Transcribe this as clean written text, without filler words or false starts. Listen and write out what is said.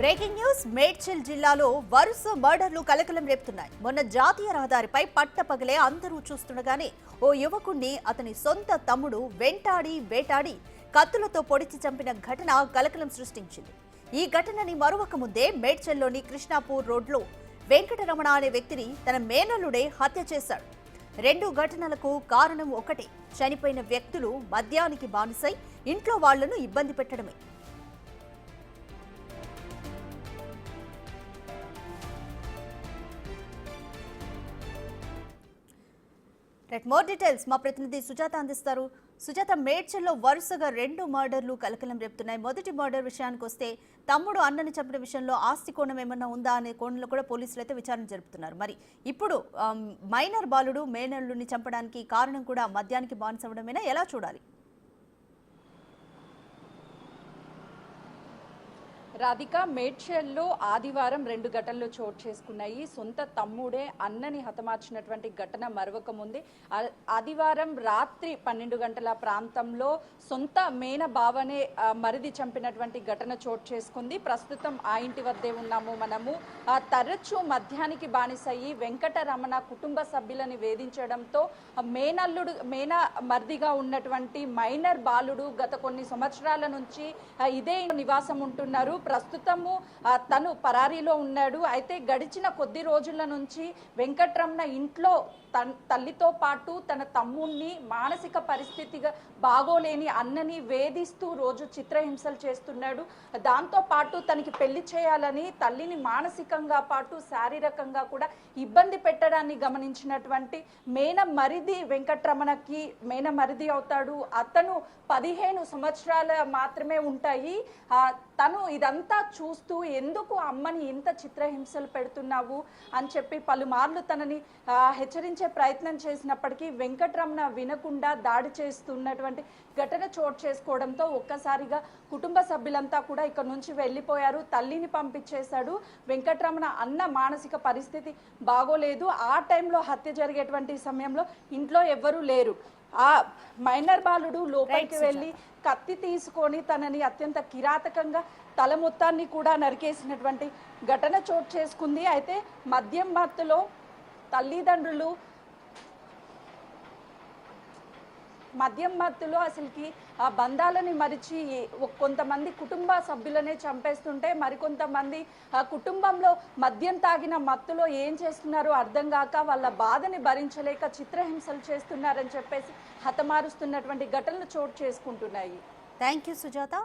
Breaking news Medchal జిల్లాలో వరుస మర్డర్లు కలకలం రేపుతున్నాయి. మొన్న జాతీయ రహదారిపై పట్టపగలే అందరూ చూస్తుండగానే ఓ యువకుణ్ణి అతని సొంత తమ్ముడు వేటాడి కత్తులతో పొడిచి చంపిన ఘటన కలకలం సృష్టించింది. ఈ ఘటనని మరొక ముందే మేడ్చల్లోని కృష్ణాపూర్ రోడ్లో వెంకటరమణ అనే వ్యక్తిని తన మేనల్లుడే హత్య చేశాడు. రెండు ఘటనలకు కారణం ఒకటే, చనిపోయిన వ్యక్తులు మద్యానికి బానిసై ఇంట్లో వాళ్లను ఇబ్బంది పెట్టడమే. మోర్ డీటెయిల్స్ మా ప్రతినిధి సుజాత అందిస్తారు. సుజాత, మేడ్చల్లో వరుసగా రెండు మర్డర్లు కలకలం రేపుతున్నాయి. మొదటి మర్డర్ విషయానికి వస్తే తమ్ముడు అన్నని చంపిన విషయంలో ఆస్తి కోణం ఏమన్నా ఉందా అనే కోణంలో కూడా పోలీసులు అయితే విచారణ జరుపుతున్నారు. మరి ఇప్పుడు మైనర్ బాలుడు మేనల్లుని చంపడానికి కారణం కూడా మద్యానికి బానిసవడమేనా, ఎలా చూడాలి? రాధిక, మేడ్చల్లో ఆదివారం రెండు ఘటనలు చోటు చేసుకున్నాయి. సొంత తమ్ముడే అన్నని హతమార్చినటువంటి ఘటన మరొక ముందే ఆదివారం రాత్రి 12 గంటల ప్రాంతంలో సొంత మేన బావనే మరిది చంపినటువంటి ఘటన చోటు చేసుకుంది. ప్రస్తుతం ఆ ఇంటి వద్దే ఉన్నాము మనము. తరచూ మద్యానికి బానిసయ్యి వెంకటరమణ కుటుంబ సభ్యులని వేధించడంతో మేన మర్దిగా ఉన్నటువంటి మైనర్ బాలుడు గత కొన్ని సంవత్సరాల నుంచి ఇదే నివాసం ఉంటున్నారు. ప్రస్తుతము తను పరారీలో ఉన్నాడు. అయితే గడిచిన కొద్ది రోజుల నుంచి వెంకటరమణ ఇంట్లో తల్లితో పాటు తన తమ్ముణ్ణి మానసిక పరిస్థితిగా బాగోలేని అన్నని వేధిస్తూ రోజు చిత్రహింసలు చేస్తున్నాడు. దాంతో పాటు తనకి పెళ్లి చేయాలని తల్లిని మానసికంగా పాటు శారీరకంగా కూడా ఇబ్బంది పెట్టడాన్ని గమనించినటువంటి మేన మరిది వెంకటరమణకి మేన మరిది అవుతాడు. అతను 15 సంవత్సరాలు మాత్రమే ఉంటాయి. తను ఇదంతా చూస్తూ ఎందుకు అమ్మని ఇంత చిత్రహింసలు పెడుతున్నావు అని చెప్పి పలుమార్లు తనని హెచ్చరించే ప్రయత్నం చేసినప్పటికీ వెంకటరమణ వినకుండా దాడి చేస్తున్నటువంటి ఘటన చోటు చేసుకోవడంతో ఒక్కసారిగా కుటుంబ సభ్యులంతా కూడా ఇక్కడ నుంచి వెళ్ళిపోయారు. తల్లిని పంపించేశాడు. వెంకటరమణ అన్న మానసిక పరిస్థితి బాగోలేదు. ఆ టైంలో హత్య జరిగేటువంటి సమయంలో ఇంట్లో ఎవ్వరూ లేరు. ఆ మైనర్ బాలుడు లోపలికి వెళ్ళి కత్తి తీసుకొని తనని అత్యంత కిరాతకంగా తల మొత్తాన్ని కూడా నరికేసినటువంటి ఘటన చోటు చేసుకుంది. అయితే మద్యం మత్తులో తల్లిదండ్రులు అసలుకి ఆ బంధాలని మరిచి కొంతమంది కుటుంబ సభ్యులనే చంపేస్తుంటే మరికొంతమంది ఆ కుటుంబంలో మద్యం తాగిన మత్తులో ఏం చేస్తున్నారో అర్థం కాక వాళ్ళ బాధని భరించలేక చిత్రహింసలు చేస్తున్నారని చెప్పేసి హతమారుస్తున్నటువంటి ఘటనలు చోటు చేసుకుంటున్నాయి. Thank you Sujatha.